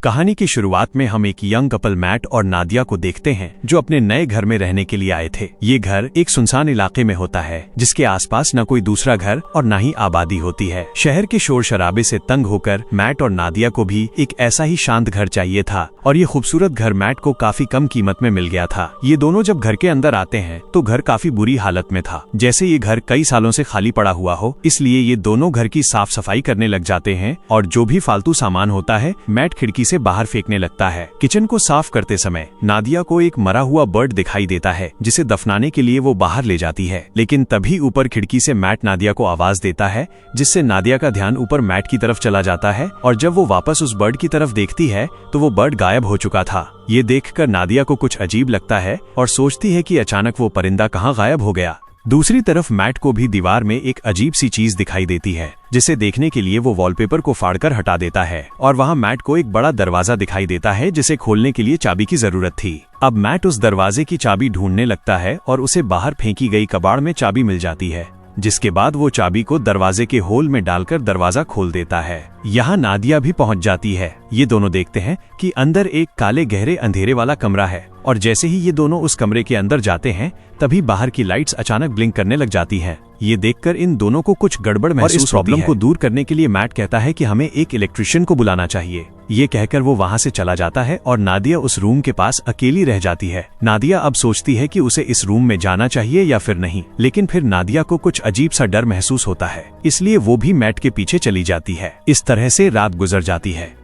कहानी की शुरुआत में हम एक यंग कपल मैट और नादिया को देखते हैं जो अपने नए घर में रहने के लिए आए थे। ये घर एक सुनसान इलाके में होता है जिसके आसपास न कोई दूसरा घर और न ही आबादी होती है। शहर के शोर शराबे से तंग होकर मैट और नादिया को भी एक ऐसा ही शांत घर चाहिए था और ये खूबसूरत घर मैट को काफी कम कीमत में मिल गया था। ये दोनों जब घर के अंदर आते हैं तो घर काफी बुरी हालत में था, जैसे ये घर कई सालों से खाली पड़ा हुआ हो। इसलिए ये दोनों घर की साफ सफाई करने लग जाते हैं और जो भी फालतू सामान होता है मैट खिड़की से बाहर फेंकने लगता है। किचन को साफ करते समय नादिया को एक मरा हुआ बर्ड दिखाई देता है जिसे दफनाने के लिए वो बाहर ले जाती है, लेकिन तभी ऊपर खिड़की से मैट नादिया को आवाज देता है जिससे नादिया का ध्यान ऊपर मैट की तरफ चला जाता है और जब वो वापस उस बर्ड की तरफ देखती है तो वो बर्ड गायब हो चुका था। ये देखकर नादिया को कुछ अजीब लगता है और सोचती है कि अचानक वो परिंदा कहाँ गायब हो गया। दूसरी तरफ मैट को भी दीवार में एक अजीब सी चीज दिखाई देती है जिसे देखने के लिए वो वॉलपेपर को फाड़कर हटा देता है और वहाँ मैट को एक बड़ा दरवाजा दिखाई देता है जिसे खोलने के लिए चाबी की जरूरत थी। अब मैट उस दरवाजे की चाबी ढूंढने लगता है और उसे बाहर फेंकी गई कबाड़ में चाबी मिल जाती है, जिसके बाद वो चाबी को दरवाजे के होल में डालकर दरवाजा खोल देता है। यहाँ नादिया भी पहुँच जाती है। ये दोनों देखते हैं कि अंदर एक काले गहरे अंधेरे वाला कमरा है और जैसे ही ये दोनों उस कमरे के अंदर जाते हैं तभी बाहर की लाइट्स अचानक ब्लिंक करने लग जाती हैं। ये देखकर इन दोनों को कुछ गड़बड़ महसूस होती है। इस प्रॉब्लम को दूर करने के लिए मैट कहता है कि हमें एक इलेक्ट्रिशियन को बुलाना चाहिए। ये कहकर वो वहाँ से चला जाता है और नादिया उस रूम के पास अकेली रह जाती है। नादिया अब सोचती है कि उसे इस रूम में जाना चाहिए या फिर नहीं, लेकिन फिर नादिया को कुछ अजीब सा डर महसूस होता है, इसलिए वो भी मैट के पीछे चली जाती है। इस तरह से रात गुजर जाती है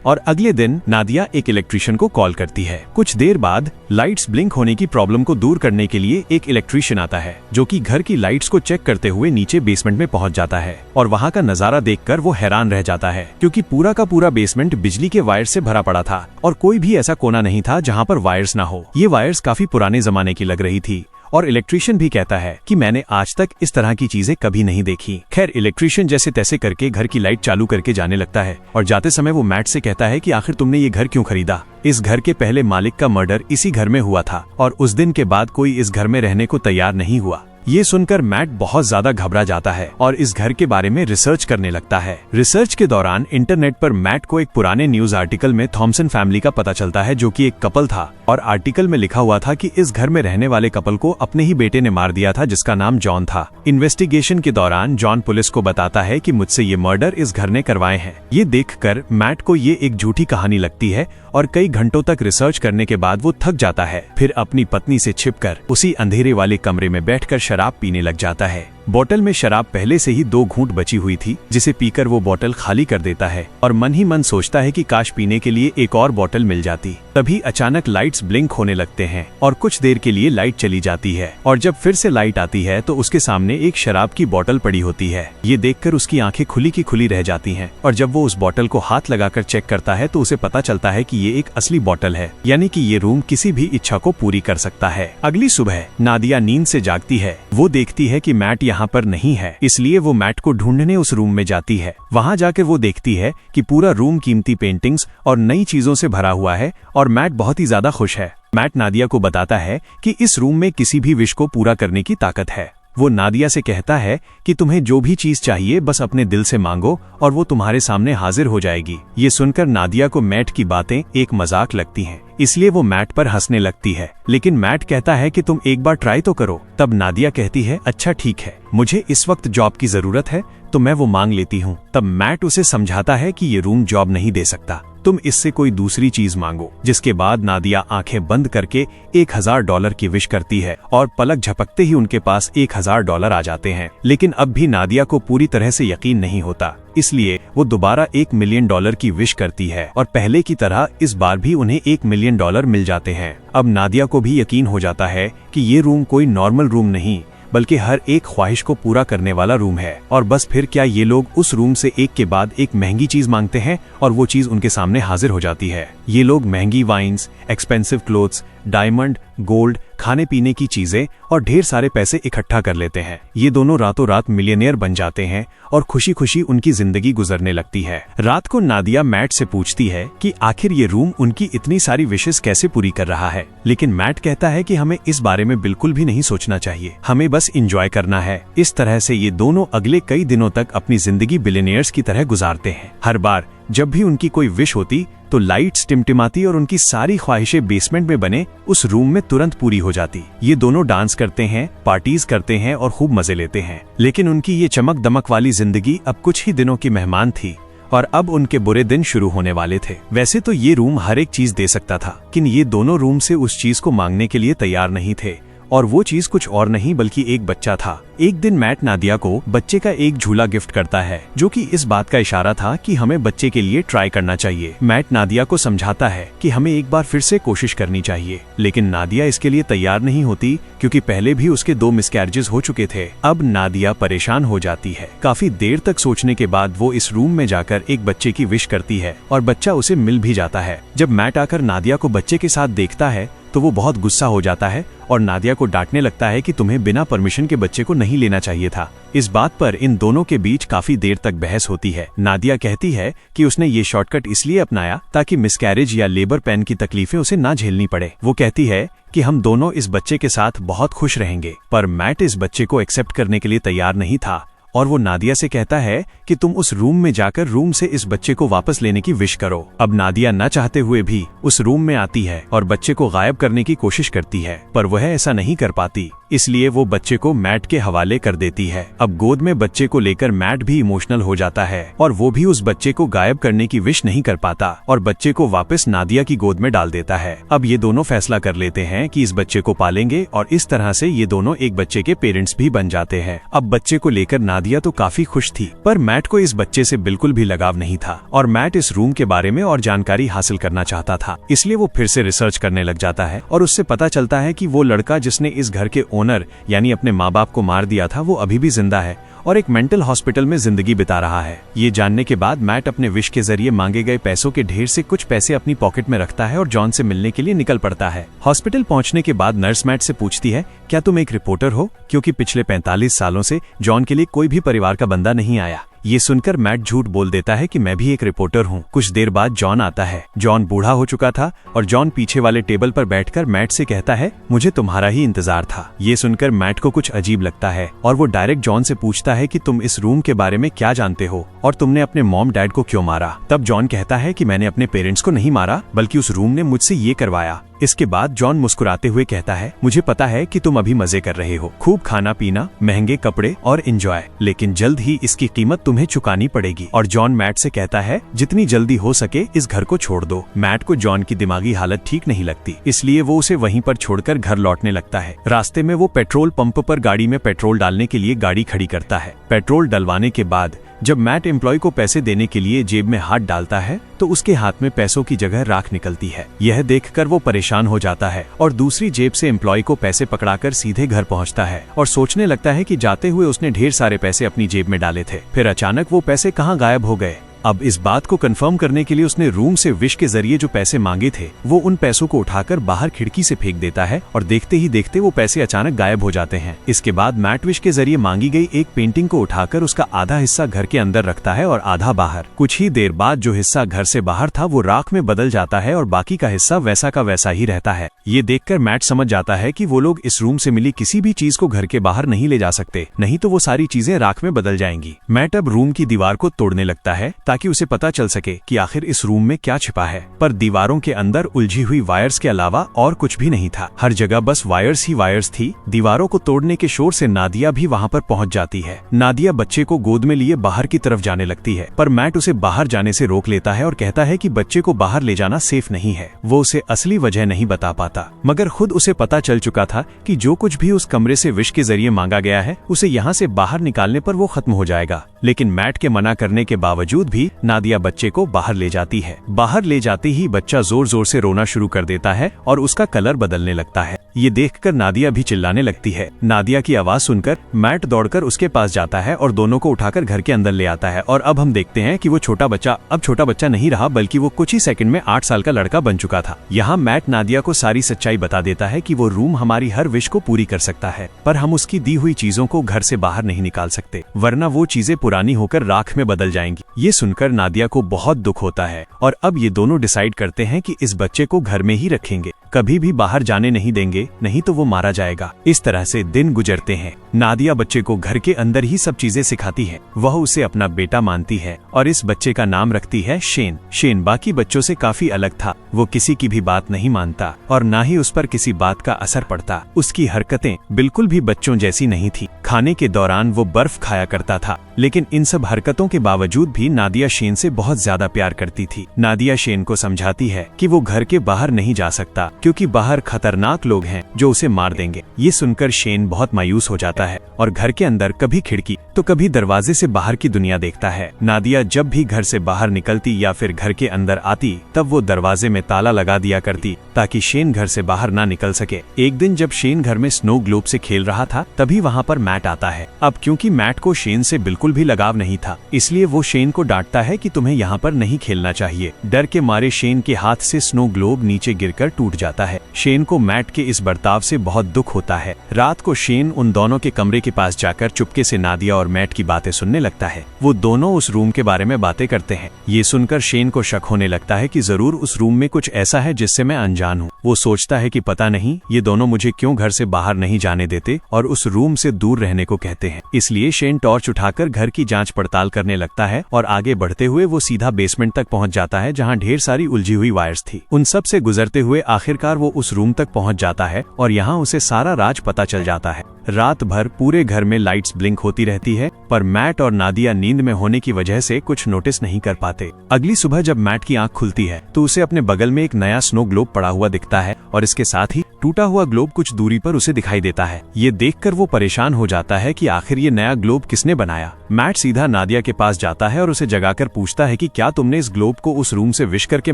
और अगले दिन नादिया एक इलेक्ट्रिशियन को कॉल करती है। कुछ देर बाद लाइट्स ब्लिंक होने की प्रॉब्लम को दूर करने के लिए एक इलेक्ट्रिशियन आता है जो कि घर की लाइट्स को चेक करते हुए नीचे बेसमेंट में पहुंच जाता है और वहां का नजारा देखकर वो हैरान रह जाता है क्योंकि पूरा का पूरा बेसमेंट बिजली के वायर से भरा पड़ा था और कोई भी ऐसा कोना नहीं था जहां पर वायर्स ना हो। ये वायर्स काफी पुराने जमाने की लग रही थी और इलेक्ट्रिशियन भी कहता है कि मैंने आज तक इस तरह की चीजें कभी नहीं देखी। खैर, इलेक्ट्रिशियन जैसे तैसे करके घर की लाइट चालू करके जाने लगता है और जाते समय वो मैट से कहता है कि आखिर तुमने ये घर क्यों खरीदा? इस घर के पहले मालिक का मर्डर इसी घर में हुआ था और उस दिन के बाद कोई इस घर में रहने को तैयार नहीं हुआ। ये सुनकर मैट बहुत ज्यादा घबरा जाता है और इस घर के बारे में रिसर्च करने लगता है। रिसर्च के दौरान इंटरनेट पर मैट को एक पुराने न्यूज आर्टिकल में थॉमसन फैमिली का पता चलता है जो कि एक कपल था और आर्टिकल में लिखा हुआ था कि इस घर में रहने वाले कपल को अपने ही बेटे ने मार दिया था जिसका नाम जॉन था। इन्वेस्टिगेशन के दौरान जॉन पुलिस को बताता है कि मुझसे ये मर्डर इस घर ने करवाए हैं। ये देखकर मैट को ये एक झूठी कहानी लगती है और कई घंटों तक रिसर्च करने के बाद वो थक जाता है। फिर अपनी पत्नी से छिपकर उसी अंधेरे वाले कमरे में बैठकर शराब पीने लग जाता है। बोतल में शराब पहले से ही 2 घूंट बची हुई थी जिसे पीकर वो बोतल खाली कर देता है और मन ही मन सोचता है कि काश पीने के लिए एक और बोतल मिल जाती। तभी अचानक लाइट्स ब्लिंक होने लगते हैं और कुछ देर के लिए लाइट चली जाती है और जब फिर से लाइट आती है तो उसके सामने एक शराब की बोतल पड़ी होती है। ये देखकर उसकी आंखें खुली की खुली रह जाती हैं और जब वो उस बोतल को हाथ लगाकर चेक करता है तो उसे पता चलता है कि ये एक असली बोतल है, यानी कि ये रूम किसी भी इच्छा को पूरी कर सकता है। अगली सुबह नादिया नींद से जागती है। वो देखती है कि मैट यहाँ पर नहीं है, इसलिए वो मैट को ढूंढने उस रूम में जाती है। वहाँ जाकर वो देखती है कि पूरा रूम कीमती पेंटिंग्स और नई चीजों से भरा हुआ है और मैट बहुत ही ज्यादा खुश है। मैट नादिया को बताता है कि इस रूम में किसी भी विश को पूरा करने की ताकत है। वो नादिया से कहता है कि तुम्हें जो भी चीज चाहिए बस अपने दिल से मांगो और वो तुम्हारे सामने हाजिर हो जाएगी। ये सुनकर नादिया को मैट की बातें एक मजाक लगती हैं, इसलिए वो मैट पर हंसने लगती है, लेकिन मैट कहता है कि तुम एक बार ट्राई तो करो। तब नादिया कहती है अच्छा ठीक है, मुझे इस वक्त जॉब की जरूरत है तो मैं वो मांग लेती हूँ। तब मैट उसे समझाता है कि ये रूम जॉब नहीं दे सकता, तुम इससे कोई दूसरी चीज मांगो। जिसके बाद नादिया आंखें बंद करके $1000 की विश करती है और पलक झपकते ही उनके पास $1000 आ जाते हैं। लेकिन अब भी नादिया को पूरी तरह से यकीन नहीं होता, इसलिए वो दोबारा $1 मिलियन की विश करती है और पहले की तरह इस बार भी उन्हें $1 मिलियन मिल जाते हैं। अब नादिया को भी यकीन हो जाता है कि ये रूम कोई नॉर्मल रूम नहीं बल्कि हर एक ख्वाहिश को पूरा करने वाला रूम है। और बस फिर क्या ये लोग उस रूम से एक के बाद एक महंगी चीज मांगते हैं और वो चीज उनके सामने हाजिर हो जाती है। ये लोग महंगी wines, expensive clothes, diamond, gold, खाने पीने की चीजें और ढेर सारे पैसे इकट्ठा कर लेते हैं। ये दोनों रातों रात मिलियनेयर बन जाते हैं और खुशी खुशी उनकी जिंदगी गुजरने लगती है। रात को नादिया मैट से पूछती है कि आखिर ये रूम उनकी इतनी सारी विशेष कैसे पूरी कर रहा है, लेकिन मैट कहता है कि हमें इस बारे में बिल्कुल भी नहीं सोचना चाहिए, हमें बस एंजॉय करना है। इस तरह से ये दोनों अगले कई दिनों तक अपनी जिंदगी बिलियनियर्स की तरह गुजारते हैं। हर बार जब भी उनकी कोई विश होती तो लाइट्स टिमटिमाती और उनकी सारी ख्वाहिशें बेसमेंट में बने उस रूम में तुरंत पूरी हो जाती। ये दोनों डांस करते हैं, पार्टीज करते हैं और खूब मजे लेते हैं। लेकिन उनकी ये चमक दमक वाली जिंदगी अब कुछ ही दिनों की मेहमान थी और अब उनके बुरे दिन शुरू होने वाले थे। वैसे तो ये रूम हर एक चीज दे सकता था, लेकिन ये दोनों रूम से उस चीज को मांगने के लिए तैयार नहीं थे, और वो चीज कुछ और नहीं बल्कि एक बच्चा था। एक दिन मैट नादिया को बच्चे का एक झूला गिफ्ट करता है, जो कि इस बात का इशारा था कि हमें बच्चे के लिए ट्राई करना चाहिए। मैट नादिया को समझाता है कि हमें एक बार फिर से कोशिश करनी चाहिए, लेकिन नादिया इसके लिए तैयार नहीं होती, क्योंकि पहले भी उसके 2 मिसकैरेजेस हो चुके थे। अब नादिया परेशान हो जाती है। काफी देर तक सोचने के बाद वो इस रूम में जाकर एक बच्चे की विश करती है और बच्चा उसे मिल भी जाता है। जब मैट आकर नादिया को बच्चे के साथ देखता है तो वो बहुत गुस्सा हो जाता है और नादिया को डांटने लगता है कि तुम्हें बिना परमिशन के बच्चे को नहीं लेना चाहिए था। इस बात पर इन दोनों के बीच काफी देर तक बहस होती है। नादिया कहती है कि उसने ये शॉर्टकट इसलिए अपनाया ताकि मिसकैरेज या लेबर पेन की तकलीफें उसे ना झेलनी पड़े। वो कहती है कि हम दोनों इस बच्चे के साथ बहुत खुश रहेंगे, पर मैट इस बच्चे को एक्सेप्ट करने के लिए तैयार नहीं था और वो नादिया से कहता है कि तुम उस रूम में जाकर रूम से इस बच्चे को वापस लेने की विश करो। अब नादिया न चाहते हुए भी उस रूम में आती है और बच्चे को गायब करने की कोशिश करती है, पर वह ऐसा नहीं कर पाती, इसलिए वो बच्चे को मैट के हवाले कर देती है। अब गोद में बच्चे को लेकर मैट भी इमोशनल हो जाता है और वो भी उस बच्चे को गायब करने की विश नहीं कर पाता और बच्चे को वापस नादिया की गोद में डाल देता है। अब ये दोनों फैसला कर लेते हैं कि इस बच्चे को पालेंगे और इस तरह से ये दोनों एक बच्चे के पेरेंट्स भी बन जाते हैं। अब बच्चे को लेकर नादिया तो काफी खुश थी, पर मैट को इस बच्चे से बिल्कुल भी लगाव नहीं था और मैट इस रूम के बारे में और जानकारी हासिल करना चाहता था। इसलिए वो फिर से रिसर्च करने लग जाता है और उससे पता चलता है कि वो लड़का जिसने इस घर के ओनर यानी अपने माँ बाप को मार दिया था, वो अभी भी जिंदा है और एक मेंटल हॉस्पिटल में जिंदगी बिता रहा है। ये जानने के बाद मैट अपने विश के जरिए मांगे गए पैसों के ढेर से कुछ पैसे अपनी पॉकेट में रखता है और जॉन से मिलने के लिए निकल पड़ता है। हॉस्पिटल पहुंचने के बाद नर्स मैट से पूछती है, क्या तुम एक रिपोर्टर हो? क्योंकि पिछले 45 सालों से जॉन के लिए कोई भी परिवार का बंदा नहीं आया। ये सुनकर मैट झूठ बोल देता है कि मैं भी एक रिपोर्टर हूँ। कुछ देर बाद जॉन आता है। जॉन बूढ़ा हो चुका था और जॉन पीछे वाले टेबल पर बैठकर मैट से कहता है, मुझे तुम्हारा ही इंतजार था। ये सुनकर मैट को कुछ अजीब लगता है और वो डायरेक्ट जॉन से पूछता है कि तुम इस रूम के बारे में क्या जानते हो और तुमने अपने मॉम डैड को क्यों मारा? तब जॉन कहता है कि मैंने अपने पेरेंट्स को नहीं मारा, बल्कि उस रूम ने मुझसे ये करवाया। इसके बाद जॉन मुस्कुराते हुए कहता है, मुझे पता है कि तुम अभी मजे कर रहे हो, खूब खाना पीना, महंगे कपड़े और एंजॉय, लेकिन जल्द ही इसकी कीमत तुम्हें चुकानी पड़ेगी। और जॉन मैट से कहता है, जितनी जल्दी हो सके इस घर को छोड़ दो। मैट को जॉन की दिमागी हालत ठीक नहीं लगती, इसलिए वो उसे वहीं पर छोड़कर घर लौटने लगता है। रास्ते में वो पेट्रोल पंप पर गाड़ी में पेट्रोल डालने के लिए गाड़ी खड़ी करता है। पेट्रोल डलवाने के बाद जब मैट एम्प्लॉय को पैसे देने के लिए जेब में हाथ डालता है तो उसके हाथ में पैसों की जगह राख निकलती है। यह देखकर वो परेशान हो जाता है और दूसरी जेब से एम्प्लॉय को पैसे पकड़ाकर सीधे घर पहुंचता है और सोचने लगता है कि जाते हुए उसने ढेर सारे पैसे अपनी जेब में डाले थे, फिर अचानक वो पैसे कहाँ गायब हो गए। अब इस बात को कंफर्म करने के लिए उसने रूम से विश के जरिए जो पैसे मांगे थे वो उन पैसों को उठाकर बाहर खिड़की से फेंक देता है और देखते ही देखते वो पैसे अचानक गायब हो जाते हैं। इसके बाद मैट विश के जरिए मांगी गई एक पेंटिंग को उठाकर उसका आधा हिस्सा घर के अंदर रखता है और आधा बाहर। कुछ ही देर बाद जो हिस्सा घर से बाहर था वो राख में बदल जाता है और बाकी का हिस्सा वैसा का वैसा ही रहता है। ये देखकर मैट समझ जाता है कि वो लोग इस रूम से मिली किसी भी चीज को घर के बाहर नहीं ले जा सकते, नहीं तो वो सारी चीजें राख में बदल जाएंगी। मैट अब रूम की दीवार को तोड़ने लगता है ताकि उसे पता चल सके कि आखिर इस रूम में क्या छिपा है, पर दीवारों के अंदर उलझी हुई वायर्स के अलावा और कुछ भी नहीं था। हर जगह बस वायर्स ही वायर्स थी। दीवारों को तोड़ने के शोर से नादिया भी वहाँ पर पहुँच जाती है। नादिया बच्चे को गोद में लिए बाहर की तरफ जाने लगती है, पर मैट उसे बाहर जाने से रोक लेता है और कहता है कि बच्चे को बाहर ले जाना सेफ नहीं है। वो उसे असली वजह नहीं बता पाता, मगर खुद उसे पता चल चुका था कि जो कुछ भी उस कमरे से विश के जरिए मांगा गया है उसे यहाँ से बाहर निकालने पर वो खत्म हो जाएगा। लेकिन मैट के मना करने के बावजूद भी नादिया बच्चे को बाहर ले जाती है। बाहर ले जाते ही बच्चा जोर जोर से रोना शुरू कर देता है और उसका कलर बदलने लगता है। ये देखकर नादिया भी चिल्लाने लगती है। नादिया की आवाज सुनकर मैट दौड़कर उसके पास जाता है और दोनों को उठाकर घर के अंदर ले आता है। और अब हम देखते हैं कि वो छोटा बच्चा अब छोटा बच्चा नहीं रहा, बल्कि वो कुछ ही सेकंड में 8 साल का लड़का बन चुका था। यहाँ मैट नादिया को सारी सच्चाई बता देता है कि वो रूम हमारी हर विश को पूरी कर सकता है, पर हम उसकी दी हुई चीजों को घर से बाहर नहीं निकाल सकते, वरना वो चीजें पुरानी पुरानी होकर राख में बदल जाएंगी। ये सुनकर नादिया को बहुत दुख होता है और अब ये दोनों डिसाइड करते हैं कि इस बच्चे को घर में ही रखेंगे, कभी भी बाहर जाने नहीं देंगे, नहीं तो वो मारा जाएगा। इस तरह से दिन गुजरते हैं। नादिया बच्चे को घर के अंदर ही सब चीजें सिखाती है। वह उसे अपना बेटा मानती है और इस बच्चे का नाम रखती है शेन। शेन बाकी बच्चों से काफी अलग था। वो किसी की भी बात नहीं मानता और ना ही उस पर किसी बात का असर पड़ता। उसकी हरकतें बिल्कुल भी बच्चों जैसी नहीं थी। खाने के दौरान वो बर्फ खाया करता था, लेकिन इन सब हरकतों के बावजूद भी नादिया शेन से बहुत ज्यादा प्यार करती थी। नादिया शेन को समझाती है कि वो घर के बाहर नहीं जा सकता क्योंकि बाहर खतरनाक लोग हैं जो उसे मार देंगे। ये सुनकर शेन बहुत मायूस हो जाता है और घर के अंदर कभी खिड़की तो कभी दरवाजे से बाहर की दुनिया देखता है। नादिया जब भी घर से बाहर निकलती या फिर घर के अंदर आती तब वो दरवाजे में ताला लगा दिया करती ताकि शेन घर से बाहर ना निकल सके। एक दिन जब शेन घर में स्नो ग्लोब से खेल रहा था तभी वहाँ पर मैट आता है। अब क्योंकि मैट को शेन से बिल्कुल भी लगाव नहीं था, इसलिए वो शेन को डांटता है कि तुम्हें यहाँ पर नहीं खेलना चाहिए। डर के मारे शेन के हाथ से स्नो ग्लोब नीचे गिरकर टूट जाता है। शेन को मैट के इस बर्ताव से बहुत दुख होता है। रात को शेन उन दोनों के कमरे के पास जाकर चुपके से नादिया और मैट की बातें सुनने लगता है। वो दोनों उस रूम के बारे में बातें करते हैं। ये सुनकर शेन को शक होने लगता है कि जरूर उस रूम में कुछ ऐसा है जिससे मैं अनजान हूँ। वो सोचता है कि पता नहीं ये दोनों मुझे क्यों घर से बाहर नहीं जाने देते और उस रूम से दूर रहने को कहते हैं। इसलिए शेन टॉर्च उठाकर घर की जांच पड़ताल करने लगता है और आगे बढ़ते हुए वो सीधा बेसमेंट तक पहुंच जाता है जहां ढेर सारी उलझी हुई वायर्स थी। उन सब से गुजरते हुए आखिरकार वो उस रूम तक पहुंच जाता है और यहाँ उसे सारा राज पता चल जाता है। रात भर पूरे घर में लाइट्स ब्लिंक होती रहती है, पर मैट और नादिया नींद में होने की वजह से कुछ नोटिस नहीं कर पाते। अगली सुबह जब मैट की आंख खुलती है तो उसे अपने बगल में एक नया स्नो ग्लोब पड़ा हुआ दिखता है और इसके साथ ही टूटा हुआ ग्लोब कुछ दूरी पर उसे दिखाई देता है। ये देखकर वो परेशान हो जाता है कि आखिर ये नया ग्लोब किसने बनाया। मैट सीधा नादिया के पास जाता है और उसे जगाकर पूछता है कि क्या तुमने इस ग्लोब को उस रूम से विश करके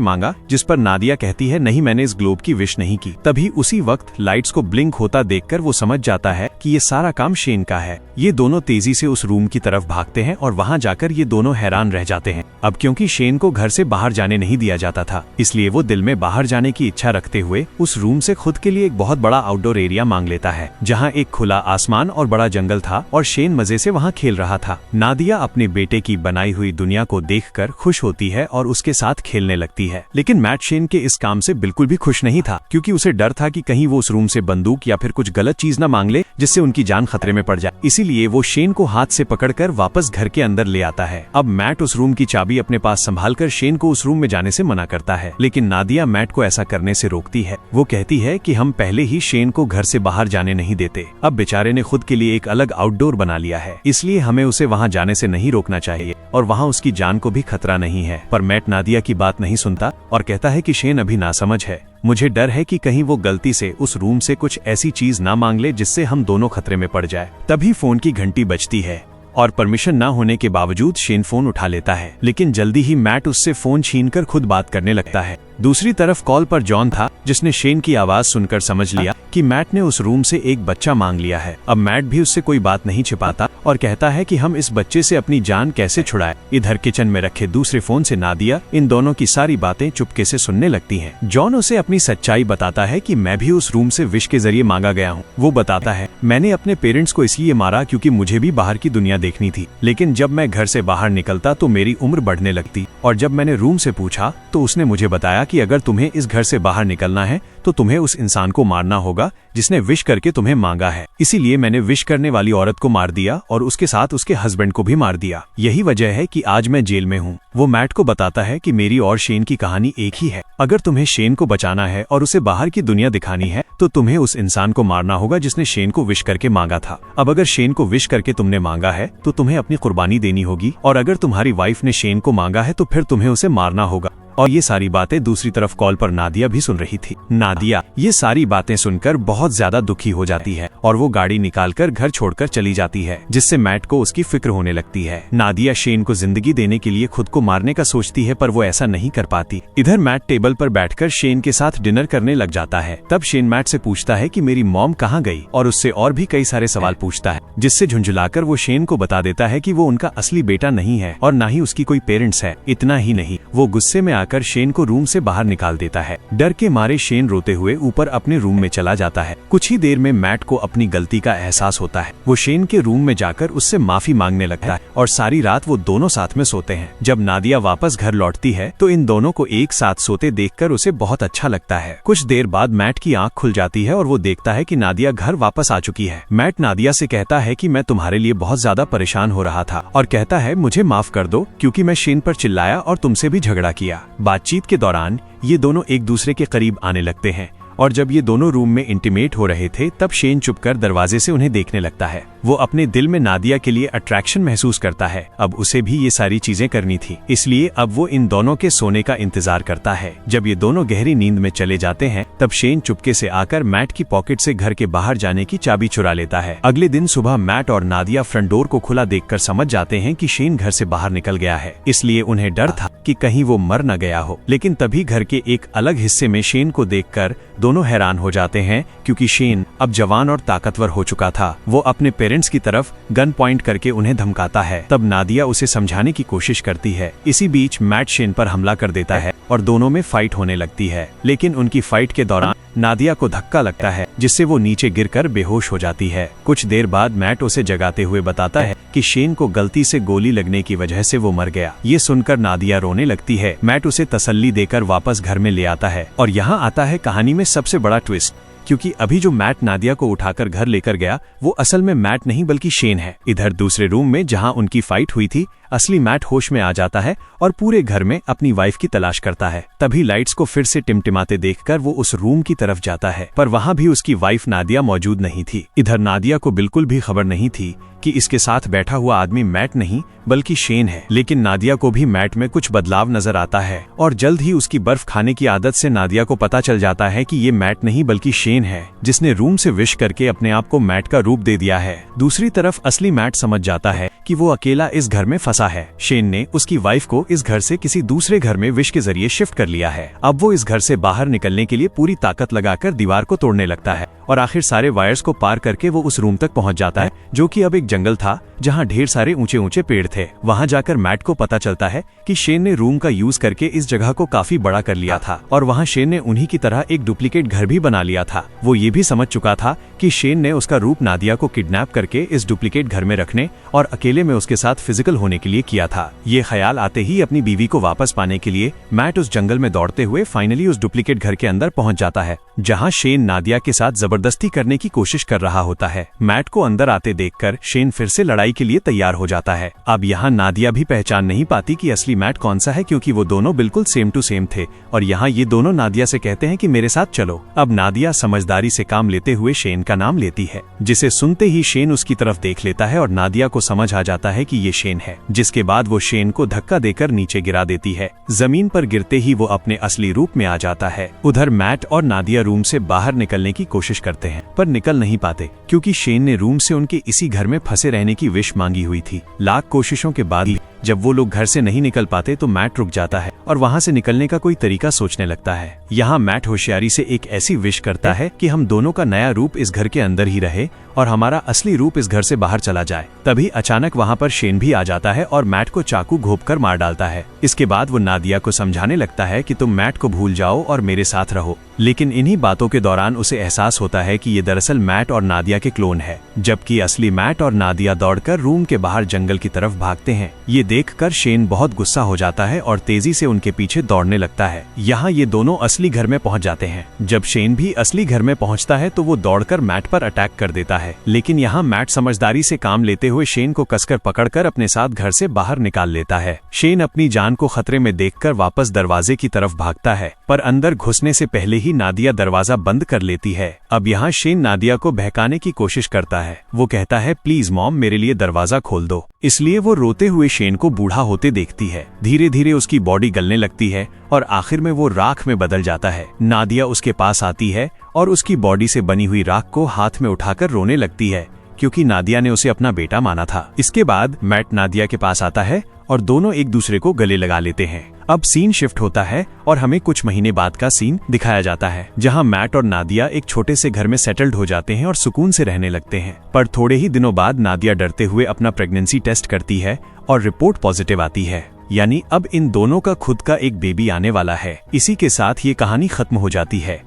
मांगा, जिस पर नादिया कहती है नहीं, मैंने इस ग्लोब की विश नहीं की। तभी उसी वक्त लाइट्स को ब्लिंक होता देखकर वो समझ जाता है कि ये सारा काम शेन का है। ये दोनों तेजी से उस रूम की तरफ भागते हैं और वहाँ जाकर ये दोनों हैरान रह जाते हैं। अब क्योंकि शेन को घर से बाहर जाने नहीं दिया जाता था, इसलिए वो दिल में बाहर जाने की इच्छा रखते हुए उस रूम से खुद के लिए एक बहुत बड़ा आउटडोर एरिया मांग लेता है जहाँ एक खुला आसमान और बड़ा जंगल था और शेन मजे से वहाँ खेल रहा था। नादिया अपने बेटे की बनाई हुई दुनिया को देखकर खुश होती है और उसके साथ खेलने लगती है, लेकिन मैट शेन के इस काम से बिल्कुल भी खुश नहीं था क्योंकि उसे डर था कि कहीं वो उस रूम से बंदूक या फिर कुछ गलत चीज न मांग ले जिससे उनकी जान खतरे में पड़ जाए। इसीलिए वो शेन को हाथ से पकड़कर वापस घर के अंदर ले आता है। अब मैट उस रूम की चाबी अपने पास संभालकर शेन को उस रूम में जाने से मना करता है, लेकिन नादिया मैट को ऐसा करने से रोकती है। वो कहती है कि हम पहले ही शेन को घर से बाहर जाने नहीं देते। अब बेचारे ने खुद के लिए एक अलग आउटडोर बना लिया है, इसलिए हमें उसे वहाँ जाने से नहीं रोकना चाहिए और वहाँ उसकी जान को भी खतरा नहीं है। पर मैट नादिया की बात नहीं सुनता और कहता है कि शेन अभी नासमझ है। मुझे डर है कि कहीं वो गलती से उस रूम से कुछ ऐसी चीज ना मांग ले जिससे हम दोनों खतरे में पड़ जाए। तभी फोन की घंटी बजती है और परमिशन ना होने के बावजूद शेन फोन उठा लेता है, लेकिन जल्दी ही मैट उससे फोन छीनकर खुद बात करने लगता है। दूसरी तरफ कॉल पर जॉन था, जिसने शेन की आवाज सुनकर समझ लिया कि मैट ने उस रूम से एक बच्चा मांग लिया है। अब मैट भी उससे कोई बात नहीं छिपाता और कहता है कि हम इस बच्चे से अपनी जान कैसे छुड़ाएं। इधर किचन में रखे दूसरे फोन से नादिया इन दोनों की सारी बातें चुपके से सुनने लगती हैं। जॉन उसे अपनी सच्चाई बताता है कि मैं भी उस रूम से विश के जरिए मांगा गया हूँ। वो बताता है, मैंने अपने पेरेंट्स को इसलिए मारा क्योंकि मुझे भी बाहर की दुनिया देखनी थी, लेकिन जब मैं घर से बाहर निकलता तो मेरी उम्र बढ़ने लगती और जब मैंने रूम से पूछा तो उसने मुझे बताया कि अगर तुम्हें इस घर से बाहर निकलना है तो तुम्हें उस इंसान को मारना होगा जिसने विश करके तुम्हें मांगा है। इसीलिए मैंने विश करने वाली औरत को मार दिया और उसके साथ उसके हस्बैंड को भी मार दिया। यही वजह है कि आज मैं जेल में हूँ। वो मैट को बताता है कि मेरी और शेन की कहानी एक ही है। अगर तुम्हें शेन को बचाना है और उसे बाहर की दुनिया दिखानी है तो तुम्हें उस इंसान को मारना होगा जिसने शेन को विश करके मांगा था। अब अगर शेन को विश करके तुमने मांगा है तो तुम्हें अपनी कुर्बानी देनी होगी और अगर तुम्हारी वाइफ ने शेन को मांगा है तो फिर तुम्हें उसे मारना होगा। और ये सारी बातें दूसरी तरफ कॉल पर नादिया भी सुन रही थी। नादिया ये सारी बातें सुनकर बहुत ज्यादा दुखी हो जाती है और वो गाड़ी निकालकर घर छोड़कर चली जाती है, जिससे मैट को उसकी फिक्र होने लगती है। नादिया शेन को जिंदगी देने के लिए खुद को मारने का सोचती है, पर वो ऐसा नहीं कर पाती। इधर मैट टेबल पर बैठकर शेन के साथ डिनर करने लग जाता है। तब शेन मैट से पूछता है कि मेरी मॉम कहाँ गई और उससे और भी कई सारे सवाल पूछता है, जिससे झुंझुलाकर वो शेन को बता देता है कि वो उनका असली बेटा नहीं है और न ही उसकी कोई पेरेंट्स है। इतना ही नहीं, वो गुस्से में आकर शेन को रूम से बाहर निकाल देता है। डर के मारे शेन रोते हुए ऊपर अपने रूम में चला जाता है। कुछ ही देर में मैट को अपनी गलती का एहसास होता है। वो शेन के रूम में जाकर उससे माफी मांगने लगता है और सारी रात वो दोनों साथ में सोते हैं। जब नादिया वापस घर लौटती है तो इन दोनों को एक साथ सोते देखकर उसे बहुत अच्छा लगता है। कुछ देर बाद मैट की आंख खुल जाती है और वो देखता है कि नादिया घर वापस आ चुकी है। मैट नादिया से कहता है कि मैं तुम्हारे लिए बहुत ज्यादा परेशान हो रहा था और कहता है मुझे माफ कर दो क्योंकि मैं शेन पर चिल्लाया और तुमसे भी झगड़ा किया। बातचीत के दौरान ये दोनों एक दूसरे के करीब आने लगते हैं और जब ये दोनों रूम में इंटीमेट हो रहे थे तब शेन चुपकर दरवाजे से उन्हें देखने लगता है। वो अपने दिल में नादिया के लिए अट्रैक्शन महसूस करता है। अब उसे भी ये सारी चीजें करनी थी, इसलिए अब वो इन दोनों के सोने का इंतजार करता है। जब ये दोनों गहरी नींद में चले जाते हैं तब शेन चुपके से आकर मैट की पॉकेट से घर के बाहर जाने की चाबी चुरा लेता है। अगले दिन सुबह मैट और नादिया फ्रंट डोर को खुला देखकर समझ जाते हैं कि शेन घर से बाहर निकल गया है, इसलिए उन्हें डर था कि कहीं वो मर न गया हो। लेकिन तभी घर के एक अलग हिस्से में शेन को देखकर दोनों हैरान हो जाते हैं क्योंकि शेन अब जवान और ताकतवर हो चुका था। वो अपने पेरेंट्स की तरफ गन पॉइंट करके उन्हें धमकाता है। तब नादिया उसे समझाने की कोशिश करती है। इसी बीच मैट शेन पर हमला कर देता है और दोनों में फाइट होने लगती है। लेकिन उनकी फाइट के दौरान नादिया को धक्का लगता है जिससे वो नीचे गिरकर बेहोश हो जाती है। कुछ देर बाद मैट उसे जगाते हुए बताता है कि शेन को गलती से गोली लगने की वजह से वो मर गया। ये सुनकर नादिया रोने लगती है। मैट उसे तसल्ली देकर वापस घर में ले आता है और यहाँ आता है कहानी में सबसे बड़ा ट्विस्ट, क्योंकि अभी जो मैट नादिया को उठाकर घर लेकर गया वो असल में मैट नहीं बल्कि शेन है। इधर दूसरे रूम में जहां उनकी फाइट हुई थी असली मैट होश में आ जाता है और पूरे घर में अपनी वाइफ की तलाश करता है। तभी लाइट्स को फिर से टिमटिमाते देखकर वो उस रूम की तरफ जाता है, पर वहां भी उसकी वाइफ नादिया मौजूद नहीं थी। इधर नादिया को बिल्कुल भी खबर नहीं थी कि इसके साथ बैठा हुआ आदमी मैट नहीं बल्कि शेन है। लेकिन नादिया को भी मैट में कुछ बदलाव नजर आता है और जल्द ही उसकी बर्फ खाने की आदत से नादिया को पता चल जाता है कि ये मैट नहीं बल्कि शेन है, जिसने रूम से विश करके अपने आप को मैट का रूप दे दिया है। दूसरी तरफ असली मैट समझ जाता है कि वो अकेला इस घर में फंसा है। शेन ने उसकी वाइफ को इस घर से किसी दूसरे घर में विश के जरिए शिफ्ट कर लिया है। अब वो इस घर से बाहर निकलने के लिए पूरी ताकत लगाकर दीवार को तोड़ने लगता है और आखिर सारे वायर्स को पार करके वो उस रूम तक पहुंच जाता है जो कि अब एक जंगल था जहां ढेर सारे ऊंचे ऊंचे पेड़ थे। वहां जाकर मैट को पता चलता है कि शेन ने रूम का यूज करके इस जगह को काफी बड़ा कर लिया था और वहां शेन ने उन्हीं की तरह एक डुप्लीकेट घर भी बना लिया था। वो ये भी समझ चुका था कि शेन ने उसका रूप नादिया को किडनैप करके इस डुप्लीकेट घर में रखने और अकेले में उसके साथ फिजिकल होने के लिए किया था। ये ख्याल आते ही अपनी बीवी को वापस पाने के लिए मैट उस जंगल में दौड़ते हुए फाइनली उस डुप्लीकेट घर के अंदर पहुंच जाता है जहां शेन नादिया के साथ जबरदस्ती करने की कोशिश कर रहा होता है। मैट को अंदर आते देखकर शेन फिर से लड़ाई के लिए तैयार हो जाता है। अब यहाँ नादिया भी पहचान नहीं पाती कि असली मैट कौन सा है, क्योंकि वो दोनों बिल्कुल सेम टू सेम थे और यहाँ ये दोनों नादिया से कहते हैं कि मेरे साथ चलो। अब नादिया समझदारी से काम लेते हुए शेन का नाम लेती है, जिसे सुनते ही शेन उसकी तरफ देख लेता है और नादिया को समझ आ जाता है कि ये शेन है, जिसके बाद वो शेन को धक्का देकर नीचे गिरा देती है। जमीन पर गिरते ही वो अपने असली रूप में आ जाता है। उधर मैट और नादिया रूम से बाहर निकलने की कोशिश करते हैं पर निकल नहीं पाते, क्योंकि शेन ने रूम से उनके इसी घर में फंसे रहने की विश मांगी हुई थी। लाख कोशिशों के बाद जब वो लोग घर से नहीं निकल पाते तो मैट रुक जाता है और वहाँ से निकलने का कोई तरीका सोचने लगता है। यहाँ मैट होशियारी से एक ऐसी विश करता है कि हम दोनों का नया रूप इस घर के अंदर ही रहे और हमारा असली रूप इस घर से बाहर चला जाए। तभी अचानक वहाँ पर शेन भी आ जाता है और मैट को चाकू घोंपकर मार डालता है। इसके बाद वो नादिया को समझाने लगता है कि तुम मैट को भूल जाओ और मेरे साथ रहो, लेकिन इन्हीं बातों के दौरान उसे एहसास होता है कि ये दरअसल मैट और नादिया के क्लोन है, जबकि असली मैट और नादिया दौड़कर रूम के बाहर जंगल की तरफ भागते हैं। ये देखकर शेन बहुत गुस्सा हो जाता है और तेजी से उनके पीछे दौड़ने लगता है। यहाँ ये दोनों असली घर में पहुंच जाते हैं। जब शेन भी असली घर में पहुंचता है तो वो दौड़कर मैट पर अटैक कर देता है, लेकिन यहाँ मैट समझदारी से काम लेते हुए शेन को कसकर पकड़कर अपने साथ घर से बाहर निकाल लेता है। शेन अपनी जान को खतरे में देखकर वापस दरवाजे की तरफ भागता है, पर अंदर घुसने से पहले ही नादिया दरवाजा बंद कर लेती है। अब यहाँ शेन नादिया को बहकाने की कोशिश करता है। वो कहता है प्लीज मॉम मेरे लिए दरवाजा खोल दो। इसलिए वो रोते हुए शेन को बूढ़ा होते देखती है। धीरे धीरे उसकी बॉडी गलने लगती है और आखिर में वो राख में बदल जाता है। नादिया उसके पास आती है और उसकी बॉडी से बनी हुई राख को हाथ में उठाकर रोने लगती है, क्योंकि नादिया ने उसे अपना बेटा माना था। इसके बाद मैट नादिया के पास आता है और दोनों एक दूसरे को गले लगा लेते हैं। अब सीन शिफ्ट होता है और हमें कुछ महीने बाद का सीन दिखाया जाता है, जहां मैट और नादिया एक छोटे से घर में सेटल्ड हो जाते हैं और सुकून से रहने लगते हैं। पर थोड़े ही दिनों बाद नादिया डरते हुए अपना प्रेगनेंसी टेस्ट करती है और रिपोर्ट पॉजिटिव आती है। यानी अब इन दोनों का खुद का एक बेबी आने वाला है। इसी के साथ ये कहानी खत्म हो जाती है।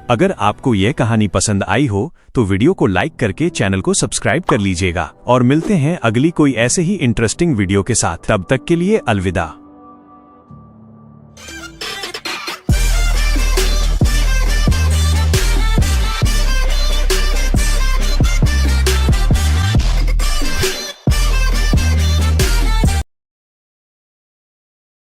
अगर आपको यह कहानी पसंद आई हो तो वीडियो को लाइक करके चैनल को सब्सक्राइब कर लीजिएगा और मिलते हैं अगली कोई ऐसे ही इंटरेस्टिंग वीडियो के साथ। तब तक के लिए अलविदा।